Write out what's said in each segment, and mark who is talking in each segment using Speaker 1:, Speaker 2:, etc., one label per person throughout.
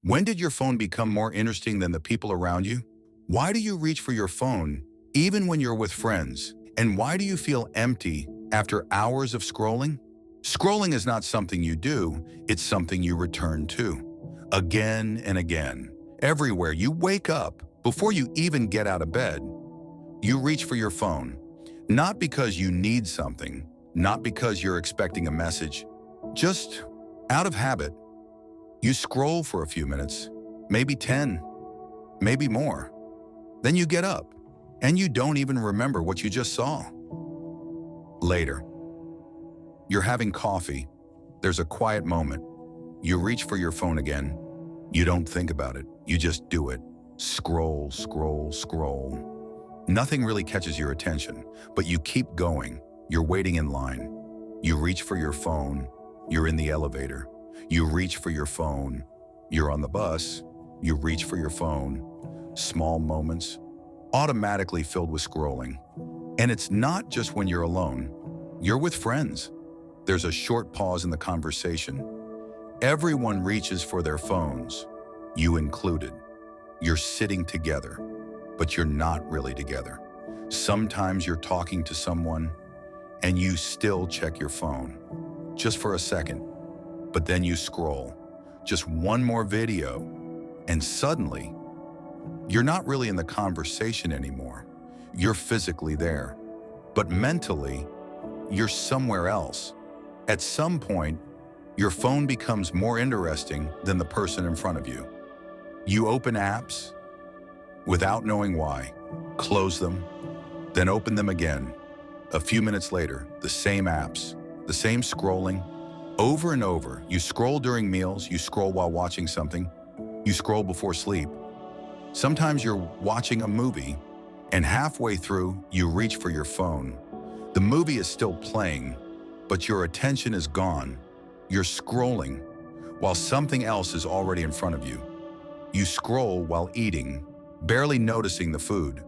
Speaker 1: When did your phone become more interesting than the people around you? Why do you reach for your phone even when you're with friends? And why do you feel empty after hours of scrolling? Scrolling is not something you do, it's something you return to. Again and again. Everywhere you wake up, before you even get out of bed, you reach for your phone. Not because you need something, not because you're expecting a message, just out of habit. You scroll for a few minutes, maybe 10, maybe more. Then you get up, and you don't even remember what you just saw. Later, you're having coffee. There's a quiet moment. You reach for your phone again. You don't think about it. You just do it. Scroll, scroll, scroll. Nothing really catches your attention, but you keep going. You're waiting in line. You reach for your phone. You're in the elevator. You reach for your phone. You're on the bus. You reach for your phone. Small moments, automatically filled with scrolling. And it's not just when you're alone. You're with friends. There's a short pause in the conversation. Everyone reaches for their phones, you included. You're sitting together, but you're not really together. Sometimes you're talking to someone, and you still check your phone, just for a second. But then you scroll, just one more video, and suddenly, you're not really in the conversation anymore. You're physically there, but mentally, you're somewhere else. At some point, your phone becomes more interesting than the person in front of you. You open apps without knowing why, close them, then open them again. A few minutes later, the same apps, the same scrolling, over and over. You scroll during meals, you scroll while watching something, you scroll before sleep. Sometimes you're watching a movie, and halfway through, you reach for your phone. The movie is still playing, but your attention is gone. You're scrolling while something else is already in front of you. You scroll while eating, barely noticing the food.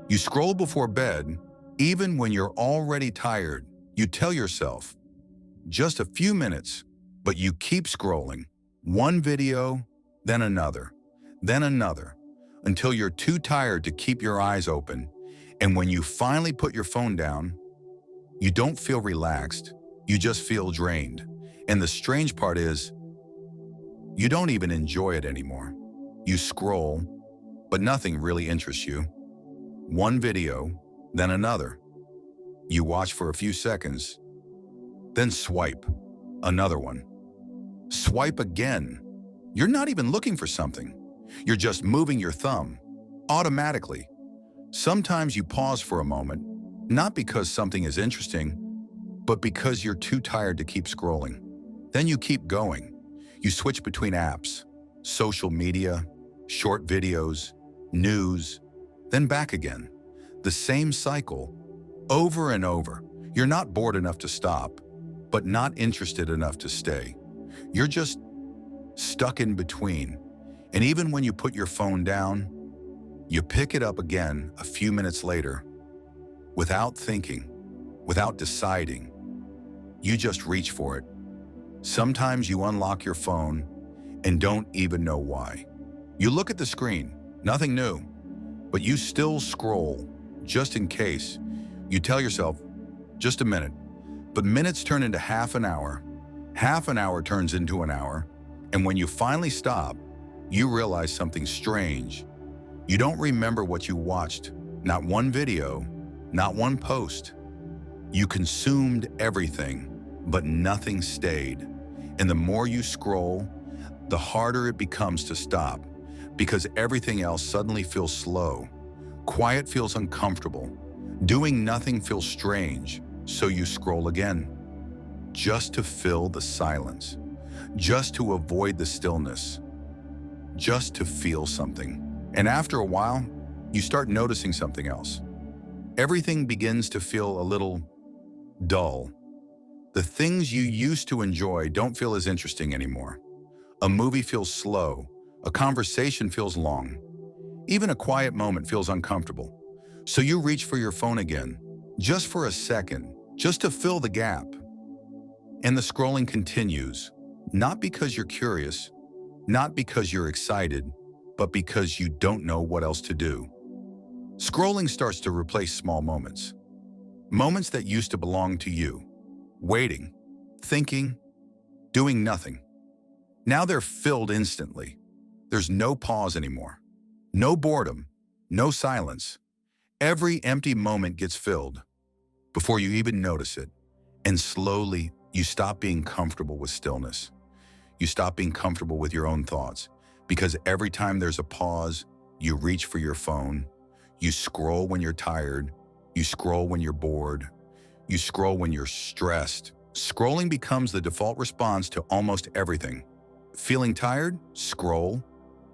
Speaker 1: You scroll before bed, even when you're already tired. You tell yourself, just a few minutes, but you keep scrolling. One video, then another, until you're too tired to keep your eyes open. And when you finally put your phone down, you don't feel relaxed, you just feel drained. And the strange part is, you don't even enjoy it anymore. You scroll, but nothing really interests you. One video, then another. You watch for a few seconds, then swipe, another one. Swipe again. You're not even looking for something. You're just moving your thumb, automatically. Sometimes you pause for a moment, not because something is interesting, but because you're too tired to keep scrolling. Then you keep going. You switch between apps, social media, short videos, news, then back again. The same cycle, over and over. You're not bored enough to stop, but not interested enough to stay. You're just stuck in between. And even when you put your phone down, you pick it up again a few minutes later, without thinking, without deciding. You just reach for it. Sometimes you unlock your phone and don't even know why. You look at the screen, nothing new, but you still scroll, just in case. You tell yourself, just a minute. But minutes turn into half an hour turns into an hour, and when you finally stop, you realize something strange. You don't remember what you watched, not one video, not one post. You consumed everything, but nothing stayed. And the more you scroll, the harder it becomes to stop, because everything else suddenly feels slow. Quiet feels uncomfortable. Doing nothing feels strange, so you scroll again, just to fill the silence, just to avoid the stillness, just to feel something. And after a while, you start noticing something else. Everything begins to feel a little dull. The things you used to enjoy don't feel as interesting anymore. A movie feels slow. A conversation feels long. Even a quiet moment feels uncomfortable. So you reach for your phone again, just for a second, just to fill the gap. And the scrolling continues, not because you're curious, Not because you're excited, but because you don't know what else to do. Scrolling starts to replace small moments. Moments that used to belong to you. Waiting, thinking, doing nothing. Now they're filled instantly. There's no pause anymore. No boredom, no silence. Every empty moment gets filled before you even notice it. And slowly, you stop being comfortable with stillness. You stop being comfortable with your own thoughts, because every time there's a pause, you reach for your phone. You scroll when you're tired. You scroll when you're bored. You scroll when you're stressed. Scrolling becomes the default response to almost everything. Feeling tired? Scroll.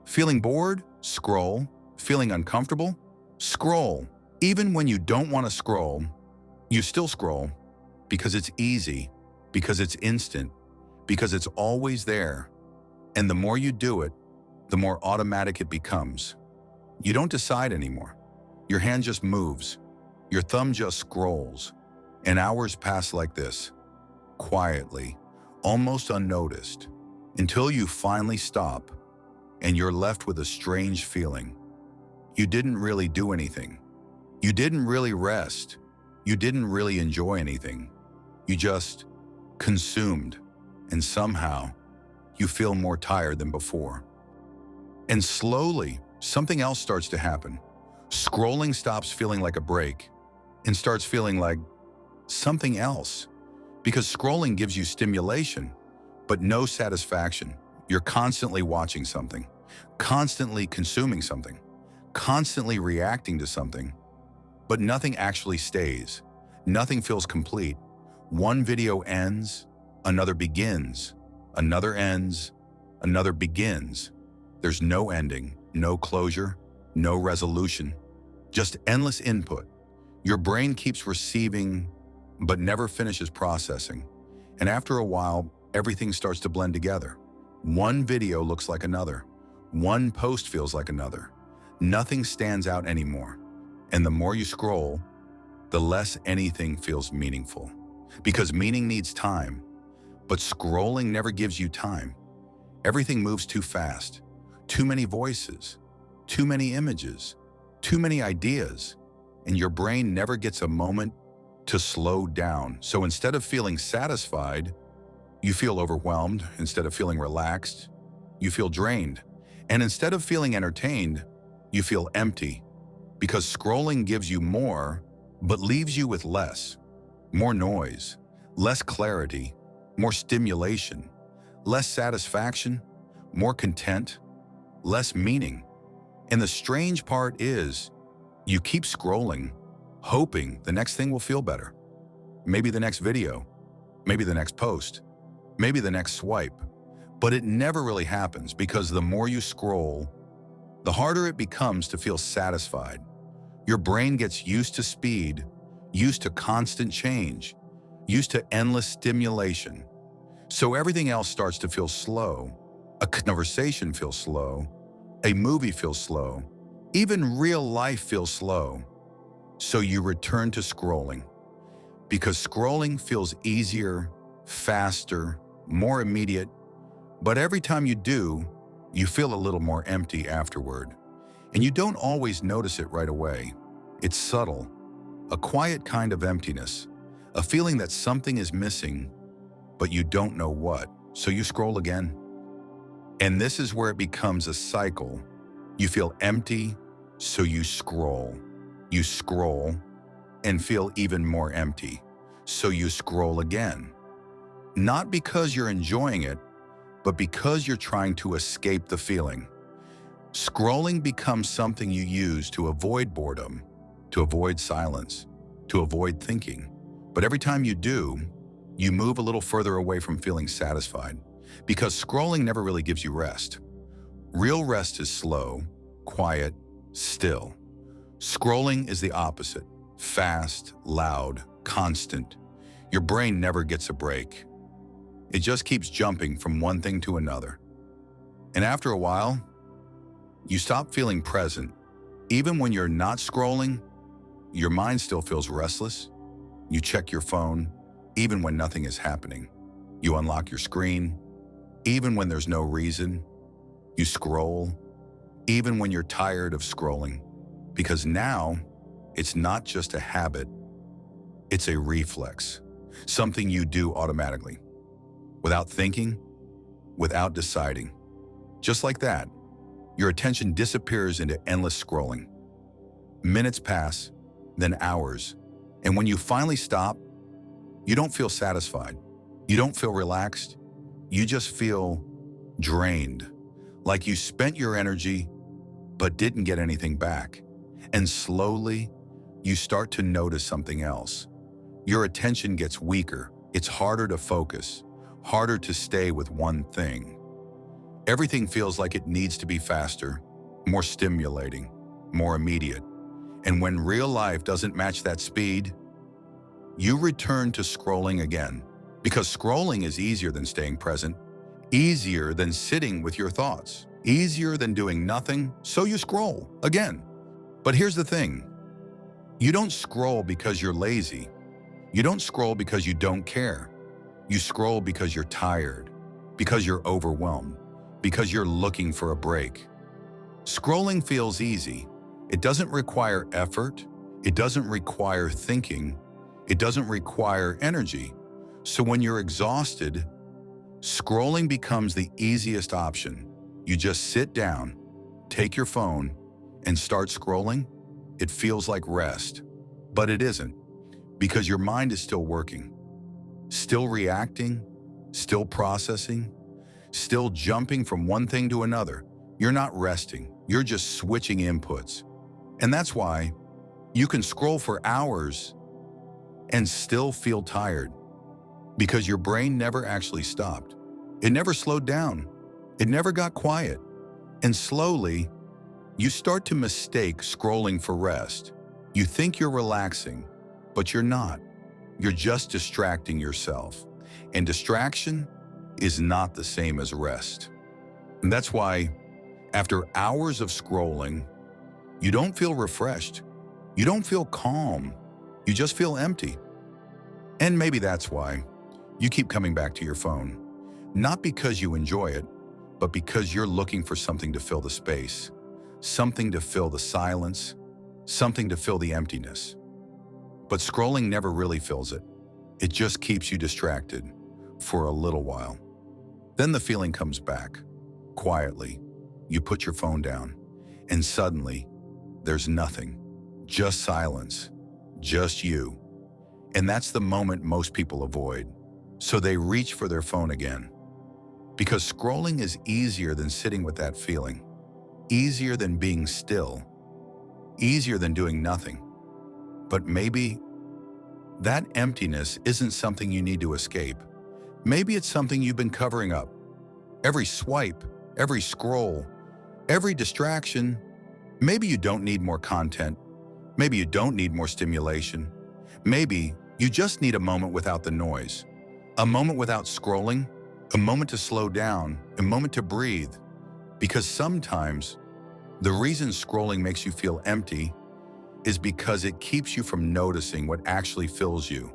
Speaker 1: Feeling bored? Scroll. Feeling uncomfortable? Scroll. Even when you don't want to scroll, you still scroll because it's easy, because it's instant, because it's always there. And the more you do it, the more automatic it becomes. You don't decide anymore. Your hand just moves. Your thumb just scrolls. And hours pass like this, quietly, almost unnoticed, until you finally stop and you're left with a strange feeling. You didn't really do anything. You didn't really rest. You didn't really enjoy anything. You just consumed, and somehow you feel more tired than before. And slowly, something else starts to happen. Scrolling stops feeling like a break and starts feeling like something else. Because scrolling gives you stimulation, but no satisfaction. You're constantly watching something, constantly consuming something, constantly reacting to something, but nothing actually stays. Nothing feels complete. One video ends, another begins, another ends, another begins. There's no ending, no closure, no resolution, just endless input. Your brain keeps receiving, but never finishes processing. And after a while, everything starts to blend together. One video looks like another. One post feels like another. Nothing stands out anymore. And the more you scroll, the less anything feels meaningful. Because meaning needs time. But scrolling never gives you time. Everything moves too fast. Too many voices. Too many images. Too many ideas. And your brain never gets a moment to slow down. So instead of feeling satisfied, you feel overwhelmed. Instead of feeling relaxed, you feel drained. And instead of feeling entertained, you feel empty. Because scrolling gives you more, but leaves you with less. More noise, less clarity, more stimulation, less satisfaction, more content, less meaning. And the strange part is, you keep scrolling, hoping the next thing will feel better. Maybe the next video, maybe the next post, maybe the next swipe. But it never really happens, because the more you scroll, the harder it becomes to feel satisfied. Your brain gets used to speed, used to constant change, used to endless stimulation. So everything else starts to feel slow. A conversation feels slow. A movie feels slow. Even real life feels slow. So you return to scrolling. Because scrolling feels easier, faster, more immediate. But every time you do, you feel a little more empty afterward. And you don't always notice it right away. It's subtle, a quiet kind of emptiness, a feeling that something is missing, but you don't know what, so you scroll again. And this is where it becomes a cycle. You feel empty, so you scroll. You scroll and feel even more empty, so you scroll again. Not because you're enjoying it, but because you're trying to escape the feeling. Scrolling becomes something you use to avoid boredom, to avoid silence, to avoid thinking. But every time you do, you move a little further away from feeling satisfied, because scrolling never really gives you rest. Real rest is slow, quiet, still. Scrolling is the opposite: fast, loud, constant. Your brain never gets a break. It just keeps jumping from one thing to another. And after a while, you stop feeling present. Even when you're not scrolling, your mind still feels restless. You check your phone, even when nothing is happening. You unlock your screen, even when there's no reason. You scroll, even when you're tired of scrolling, because now it's not just a habit, it's a reflex, something you do automatically, without thinking, without deciding. Just like that, your attention disappears into endless scrolling. Minutes pass, then hours, and when you finally stop, you don't feel satisfied. You don't feel relaxed. You just feel drained, like you spent your energy but didn't get anything back. And slowly, you start to notice something else. Your attention gets weaker. It's harder to focus, harder to stay with one thing. Everything feels like it needs to be faster, more stimulating, more immediate. And when real life doesn't match that speed, you return to scrolling again. Because scrolling is easier than staying present, easier than sitting with your thoughts, easier than doing nothing, so you scroll again. But here's the thing. You don't scroll because you're lazy. You don't scroll because you don't care. You scroll because you're tired, because you're overwhelmed, because you're looking for a break. Scrolling feels easy. It doesn't require effort. It doesn't require thinking. It doesn't require energy. So when you're exhausted, scrolling becomes the easiest option. You just sit down, take your phone, and start scrolling. It feels like rest, but it isn't, because your mind is still working, still reacting, still processing, still jumping from one thing to another. You're not resting, you're just switching inputs. And that's why you can scroll for hours and still feel tired, because your brain never actually stopped. It never slowed down. It never got quiet. And slowly, you start to mistake scrolling for rest. You think you're relaxing, but you're not. You're just distracting yourself. And distraction is not the same as rest. And that's why, after hours of scrolling, you don't feel refreshed. You don't feel calm. You just feel empty. And maybe that's why you keep coming back to your phone. Not because you enjoy it, but because you're looking for something to fill the space, something to fill the silence, something to fill the emptiness. But scrolling never really fills it. It just keeps you distracted for a little while. Then the feeling comes back. Quietly, you put your phone down, and suddenly, there's nothing. Just silence. Just you. And that's the moment most people avoid. So they reach for their phone again. Because scrolling is easier than sitting with that feeling. Easier than being still. Easier than doing nothing. But maybe that emptiness isn't something you need to escape. Maybe it's something you've been covering up. Every swipe, every scroll, every distraction. Maybe you don't need more content. Maybe you don't need more stimulation. Maybe you just need a moment without the noise. A moment without scrolling. A moment to slow down. A moment to breathe. Because sometimes the reason scrolling makes you feel empty is because it keeps you from noticing what actually fills you.